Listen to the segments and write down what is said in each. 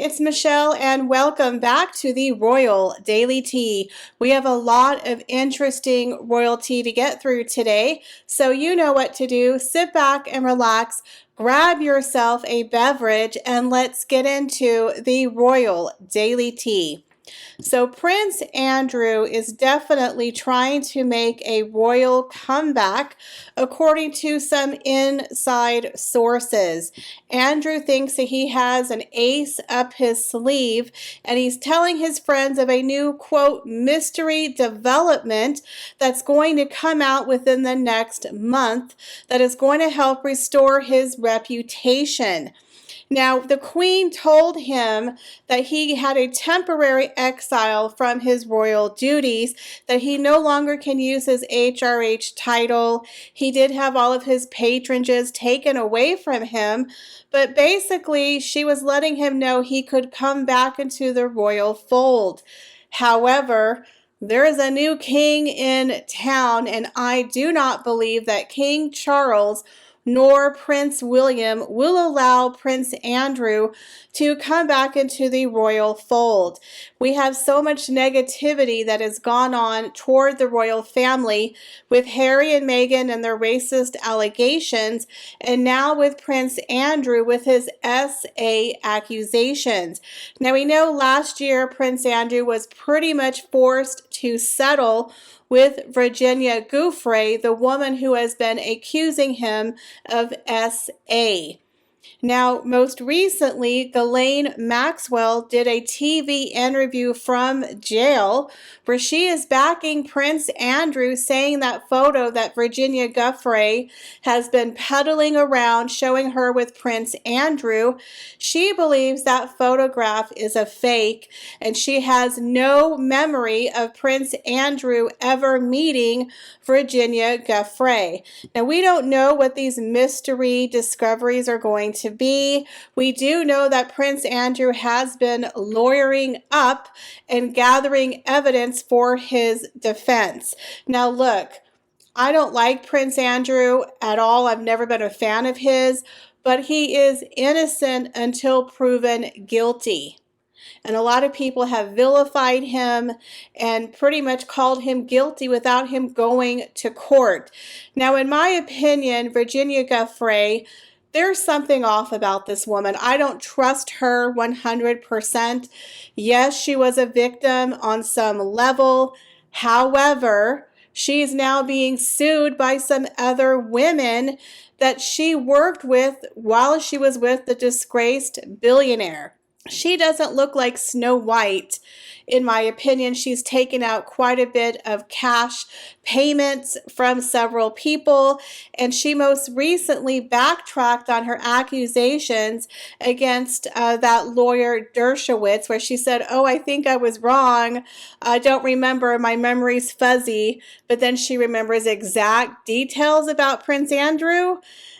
it's Michelle and welcome back to the Royal Daily Tea. We have a lot of interesting royal tea to get through today, so you know what to do. Sit back and relax, grab yourself a beverage, and let's get into the Royal Daily Tea. So Prince Andrew is definitely trying to make a royal comeback, according to some inside sources. Andrew thinks that he has an ace up his sleeve, and he's telling his friends of a new, quote, mystery development that's going to come out within the next month that is going to help restore his reputation. Now, the Queen told him that he had a temporary exile from his royal duties, that he no longer can use his HRH title. He did have all of his patronages taken away from him, but basically she was letting him know he could come back into the royal fold. However, there is a new king in town, and I do not believe that King Charles nor Prince William will allow Prince Andrew to come back into the royal fold. We have so much negativity that has gone on toward the royal family with Harry and Meghan and their racist allegations, and now with Prince Andrew with his SA accusations. Now we know last year Prince Andrew was pretty much forced to settle with Virginia Giuffre, the woman who has been accusing him of SA. Now, most recently, Ghislaine Maxwell did a TV interview from jail where she is backing Prince Andrew, saying that photo that Virginia Giuffre has been peddling around, showing her with Prince Andrew. She believes that photograph is a fake, and she has no memory of Prince Andrew ever meeting Virginia Giuffre. Now, we don't know what these mystery discoveries are going to be. We do know that Prince Andrew has been lawyering up and gathering evidence for his defense. Now look, I don't like Prince Andrew at all. I've never been a fan of his, but he is innocent until proven guilty. And a lot of people have vilified him and pretty much called him guilty without him going to court. Now, in my opinion, Virginia Giuffre, there's something off about this woman. I don't trust her 100%. Yes, she was a victim on some level. However, she's now being sued by some other women that she worked with while she was with the disgraced billionaire. She doesn't look like Snow White. In my opinion, she's taken out quite a bit of cash payments from several people, and she most recently backtracked on her accusations against that lawyer Dershowitz, where she said, oh, I think I was wrong. I don't remember. My memory's fuzzy. But then she remembers exact details about Prince Andrew.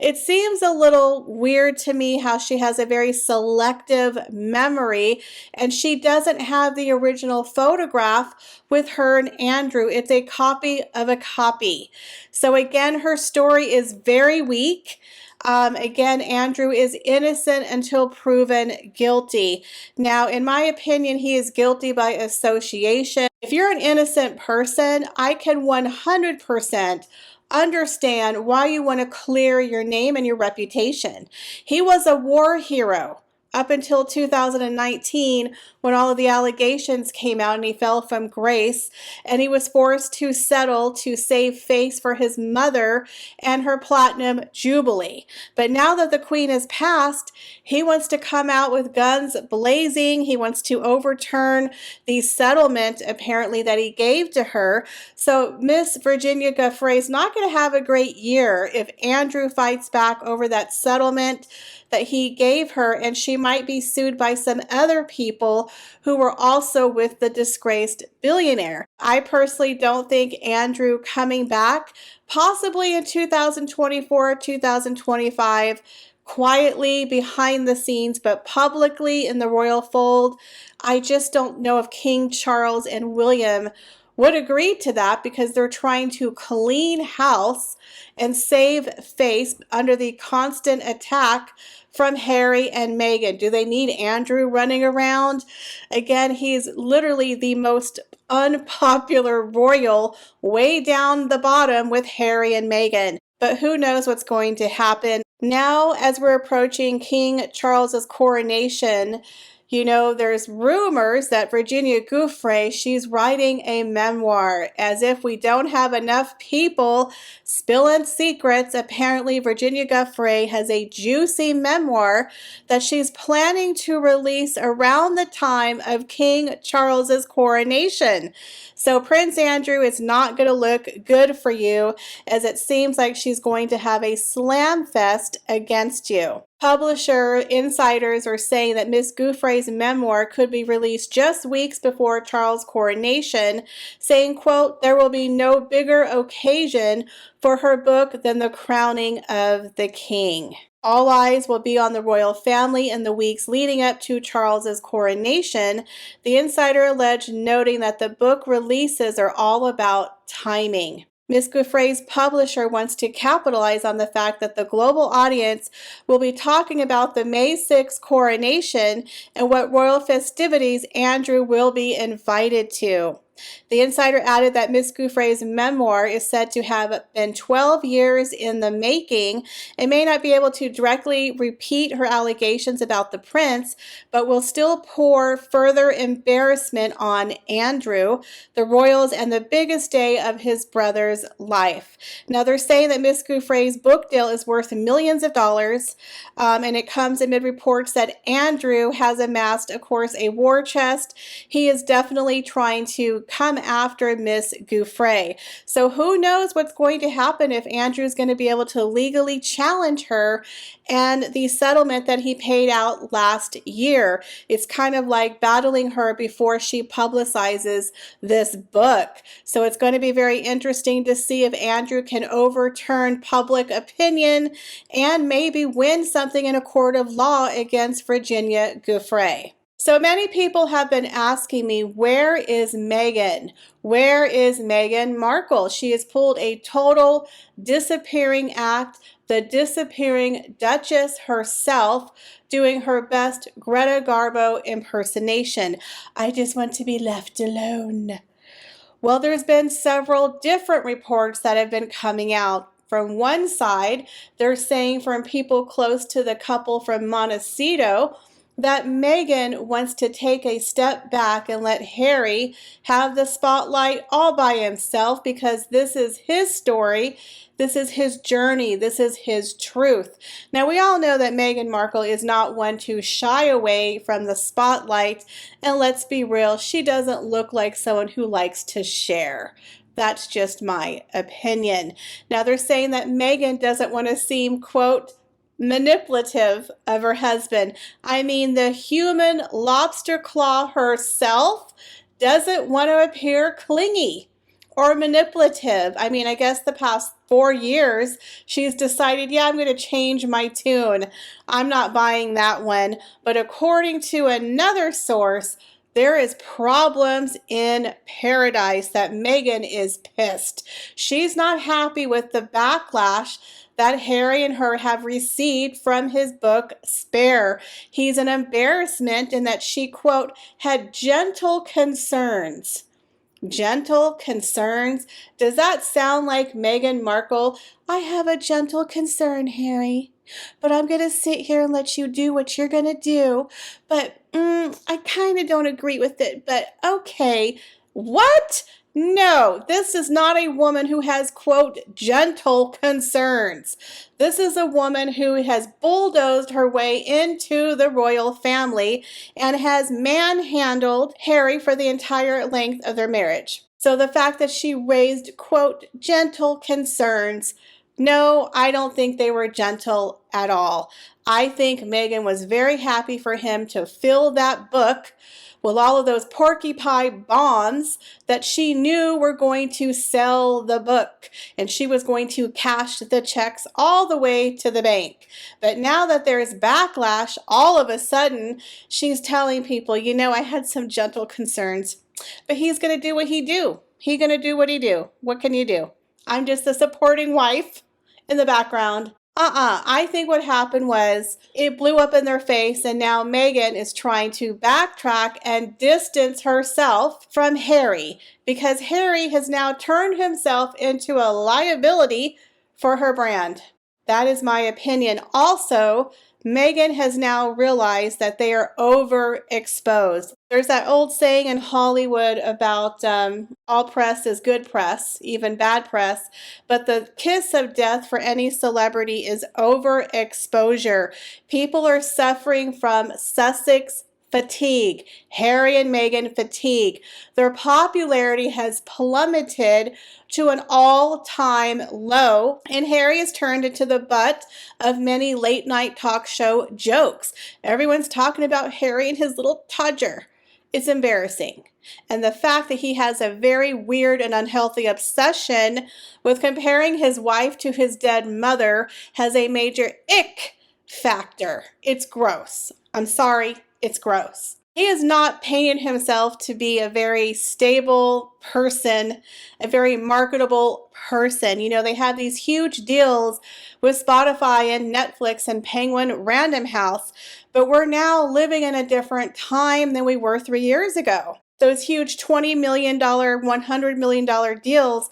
It seems a little weird to me how she has a very selective memory, and she doesn't have the original photograph with her and Andrew. It's a copy of a copy. So again, her story is very weak. Again, Andrew is innocent until proven guilty. Now, in my opinion, he is guilty by association. If you're an innocent person, I can 100% understand why you want to clear your name and your reputation. He was a war hero up until 2019 when all of the allegations came out and he fell from grace, and he was forced to settle to save face for his mother and her platinum jubilee. But now that the Queen has passed, he wants to come out with guns blazing. He wants to overturn the settlement apparently that he gave to her. So Miss Virginia Giuffre is not going to have a great year if Andrew fights back over that settlement that he gave her, and she might be sued by some other people who were also with the disgraced billionaire. I personally don't think Andrew coming back, possibly in 2024, 2025, quietly behind the scenes, but publicly in the royal fold, I just don't know if King Charles and William would agree to that because they're trying to clean house and save face under the constant attack from Harry and Meghan. Do they need Andrew running around? Again, he's literally the most unpopular royal way down the bottom with Harry and Meghan. But who knows what's going to happen. Now, as we're approaching King Charles's coronation, there's rumors that Virginia Giuffre, she's writing a memoir. As if we don't have enough people spilling secrets, apparently Virginia Giuffre has a juicy memoir that she's planning to release around the time of King Charles's coronation. So Prince Andrew is not going to look good for you, as it seems like she's going to have a slam fest against you. Publisher insiders are saying that Miss Giuffre's memoir could be released just weeks before Charles' coronation, saying, quote, "There will be no bigger occasion for her book than the crowning of the king." All eyes will be on the royal family in the weeks leading up to Charles's coronation, the insider alleged, noting that the book releases are all about timing. Miss Guiffre's publisher wants to capitalize on the fact that the global audience will be talking about the May 6th coronation and what royal festivities Andrew will be invited to. The insider added that Miss Giuffre's memoir is said to have been 12 years in the making and may not be able to directly repeat her allegations about the prince, but will still pour further embarrassment on Andrew, the royals, and the biggest day of his brother's life. Now, they're saying that Miss Giuffre's book deal is worth millions of dollars, and it comes amid reports that Andrew has amassed, of course, a war chest. He is definitely trying to come after Miss Giuffre. So who knows what's going to happen if Andrew's going to be able to legally challenge her and the settlement that he paid out last year. It's kind of like battling her before she publicizes this book. So it's going to be very interesting to see if Andrew can overturn public opinion and maybe win something in a court of law against Virginia Giuffre. So many people have been asking me, where is Meghan? Where is Meghan Markle? She has pulled a total disappearing act, the disappearing Duchess herself, doing her best Greta Garbo impersonation. I just want to be left alone. Well, there's been several different reports that have been coming out. From one side, they're saying from people close to the couple from Montecito that Meghan wants to take a step back and let Harry have the spotlight all by himself because this is his story, this is his journey, this is his truth. Now, we all know that Meghan Markle is not one to shy away from the spotlight, and let's be real, she doesn't look like someone who likes to share. That's just my opinion. Now, they're saying that Meghan doesn't want to seem, quote, manipulative of her husband. I mean, the human lobster claw herself doesn't want to appear clingy or manipulative. I mean, I guess the past 4 years, she's decided, yeah, I'm going to change my tune. I'm not buying that one. But according to another source, there is problems in paradise that Meghan is pissed. She's not happy with the backlash that Harry and her have received from his book, Spare. He's an embarrassment in that she, quote, had gentle concerns. Gentle concerns? Does that sound like Meghan Markle? I have a gentle concern, Harry, but I'm going to sit here and let you do what you're going to do. But I kind of don't agree with it, but okay. What? No, this is not a woman who has, quote, gentle concerns. This is a woman who has bulldozed her way into the royal family and has manhandled Harry for the entire length of their marriage. So the fact that she raised, quote, gentle concerns, no, I don't think they were gentle at all. I think Meghan was very happy for him to fill that book with all of those porky pie bonds that she knew were going to sell the book, and she was going to cash the checks all the way to the bank. But now that there's backlash, all of a sudden, she's telling people, I had some gentle concerns, but he's going to do what he do. He gonna do what he do. What can you do? I'm just a supporting wife in the background. I think what happened was it blew up in their face, and now Meghan is trying to backtrack and distance herself from Harry because Harry has now turned himself into a liability for her brand. That is my opinion. Also, Meghan has now realized that they are overexposed. There's that old saying in Hollywood about all press is good press, even bad press. But the kiss of death for any celebrity is overexposure. People are suffering from Sussex fatigue, Harry and Meghan fatigue. Their popularity has plummeted to an all-time low, and Harry has turned into the butt of many late-night talk show jokes. Everyone's talking about Harry and his little todger. It's embarrassing. And the fact that he has a very weird and unhealthy obsession with comparing his wife to his dead mother has a major ick factor. It's gross. I'm sorry, it's gross. He has not painted himself to be a very stable person, a very marketable person. You know, they have these huge deals with Spotify and Netflix and Penguin Random House, but we're now living in a different time than we were 3 years ago. Those huge $20 million, $100 million deals,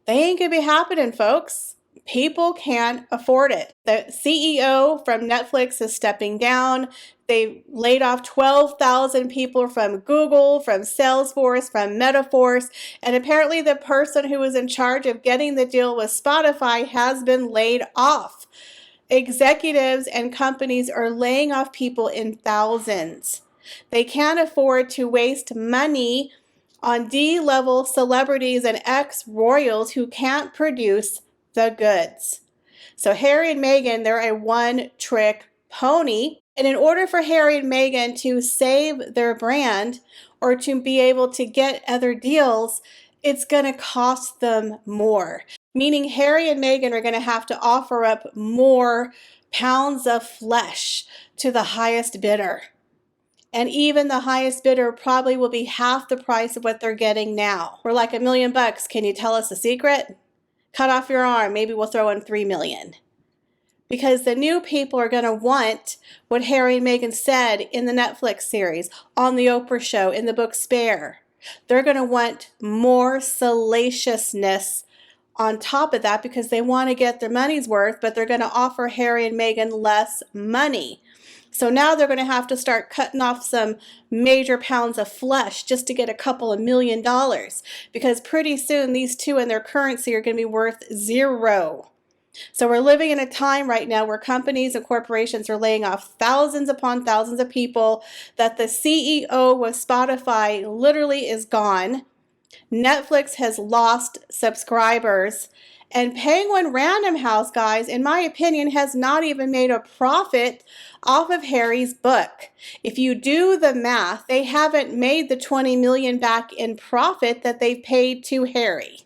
they ain't gonna be happening, folks. People can't afford it. The CEO from Netflix is stepping down. They laid off 12,000 people from Google, from Salesforce, from Metaforce, and apparently the person who was in charge of getting the deal with Spotify has been laid off. Executives and companies are laying off people in thousands. They can't afford to waste money on D-level celebrities and ex-royals who can't produce the goods. So Harry and Meghan, they're a one-trick pony. And in order for Harry and Meghan to save their brand or to be able to get other deals, it's going to cost them more. Meaning Harry and Meghan are going to have to offer up more pounds of flesh to the highest bidder. And even the highest bidder probably will be half the price of what they're getting now. We're like $1 million. Can you tell us a secret? Cut off your arm. Maybe we'll throw in $3 million. Because the new people are going to want what Harry and Meghan said in the Netflix series, on the Oprah show, in the book Spare. They're going to want more salaciousness on top of that because they want to get their money's worth, but they're going to offer Harry and Meghan less money. So now they're going to have to start cutting off some major pounds of flesh just to get a couple of $1 million, because pretty soon these two and their currency are going to be worth zero. So we're living in a time right now where companies and corporations are laying off thousands upon thousands of people, that the CEO of Spotify literally is gone. Netflix has lost subscribers. And Penguin Random House, guys, in my opinion, has not even made a profit off of Harry's book. If you do the math, they haven't made the $20 million back in profit that they've paid to Harry.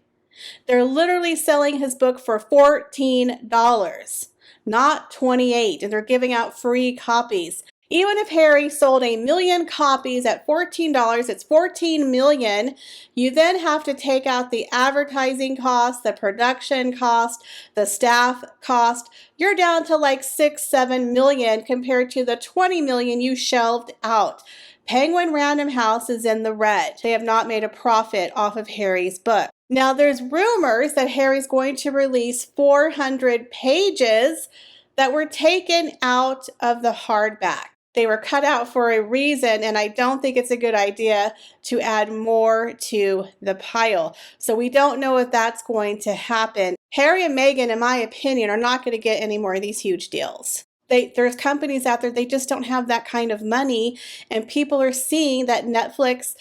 They're literally selling his book for $14, not $28, and they're giving out free copies. Even if Harry sold 1 million copies at $14, it's $14 million. You then have to take out the advertising cost, the production cost, the staff cost. You're down to like $6-7 million compared to the $20 million you shelved out. Penguin Random House is in the red. They have not made a profit off of Harry's book. Now, there's rumors that Harry's going to release 400 pages that were taken out of the hardback. They were cut out for a reason, and I don't think it's a good idea to add more to the pile. So we don't know if that's going to happen. Harry and Meghan, in my opinion, are not going to get any more of these huge deals. There's companies out there, they just don't have that kind of money, and people are seeing that Netflix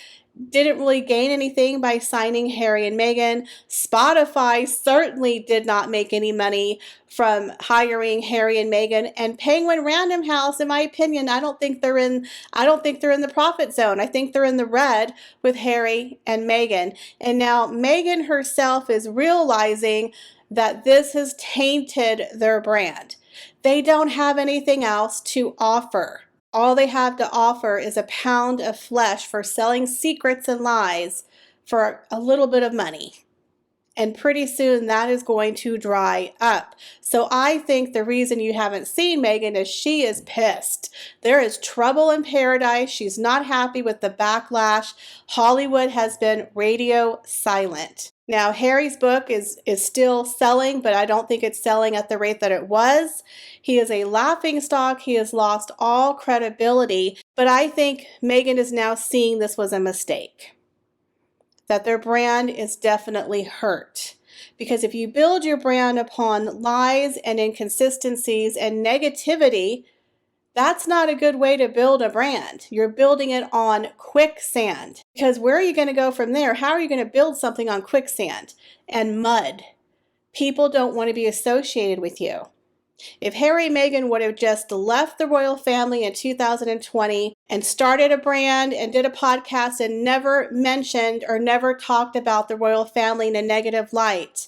didn't really gain anything by signing Harry and Meghan. Spotify certainly did not make any money from hiring Harry and Meghan. And Penguin Random House, in my opinion, I don't think they're in the profit zone. I think they're in the red with Harry and Meghan. And now Meghan herself is realizing that this has tainted their brand. They don't have anything else to offer. All they have to offer is a pound of flesh for selling secrets and lies for a little bit of money. And pretty soon that is going to dry up. So I think the reason you haven't seen Meghan is she is pissed. There is trouble in paradise. She's not happy with the backlash. Hollywood has been radio silent. Now, Harry's book is still selling, but I don't think it's selling at the rate that it was. He is a laughingstock. He has lost all credibility. But I think Meghan is now seeing this was a mistake, that their brand is definitely hurt. Because if you build your brand upon lies and inconsistencies and negativity, that's not a good way to build a brand. You're building it on quicksand. Because where are you going to go from there? How are you going to build something on quicksand and mud? People don't want to be associated with you. If Harry and Meghan would have just left the royal family in 2020 and started a brand and did a podcast and never mentioned or never talked about the royal family in a negative light,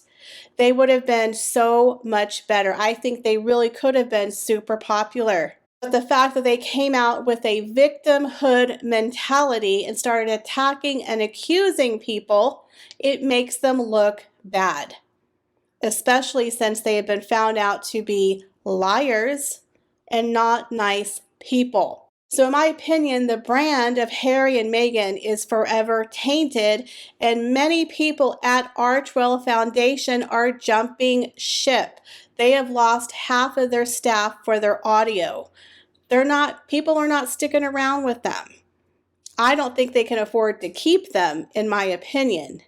they would have been so much better. I think they really could have been super popular. But the fact that they came out with a victimhood mentality and started attacking and accusing people, it makes them look bad. Especially since they have been found out to be liars and not nice people. So in my opinion, the brand of Harry and Meghan is forever tainted, and many people at Arch Royal Foundation are jumping ship. They have lost half of their staff for their audio. People are not sticking around with them. I don't think they can afford to keep them, in my opinion.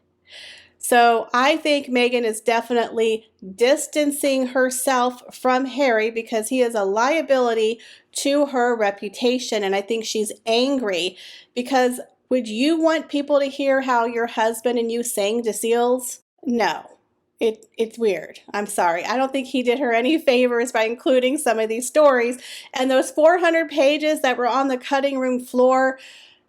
So I think Meghan is definitely distancing herself from Harry because he is a liability to her reputation. And I think she's angry because would you want people to hear how your husband and you sang to seals? No. It's weird. I'm sorry. I don't think he did her any favors by including some of these stories. And those 400 pages that were on the cutting room floor,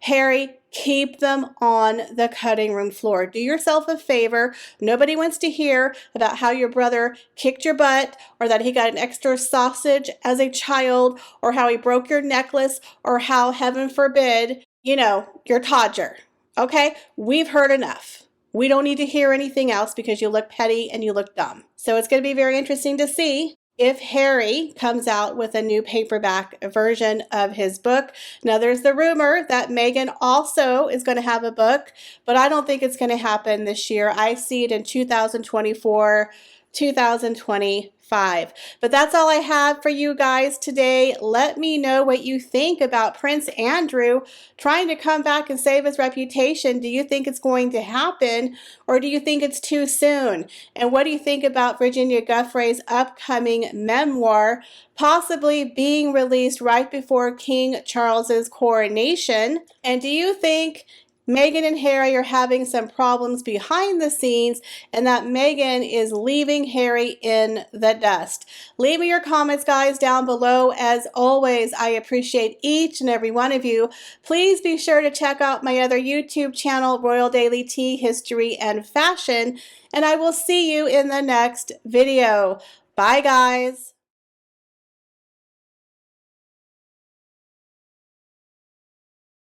Harry, keep them on the cutting room floor. Do yourself a favor. Nobody wants to hear about how your brother kicked your butt or that he got an extra sausage as a child or how he broke your necklace or how, heaven forbid, your Todger. Okay? We've heard enough. We don't need to hear anything else because you look petty and you look dumb. So it's going to be very interesting to see if Harry comes out with a new paperback version of his book. Now, there's the rumor that Meghan also is going to have a book, but I don't think it's going to happen this year. I see it in 2024, 2025. But that's all I have for you guys today. Let me know what you think about Prince Andrew trying to come back and save his reputation. Do you think it's going to happen, or do you think it's too soon? And what do you think about Virginia Giuffre's upcoming memoir possibly being released right before King Charles's coronation? And do you think Meghan and Harry are having some problems behind the scenes and that Meghan is leaving Harry in the dust? Leave me your comments, guys, down below. As always, I appreciate each and every one of you. Please be sure to check out my other YouTube channel, Royal Daily Tea, History, and Fashion, and I will see you in the next video. Bye, guys.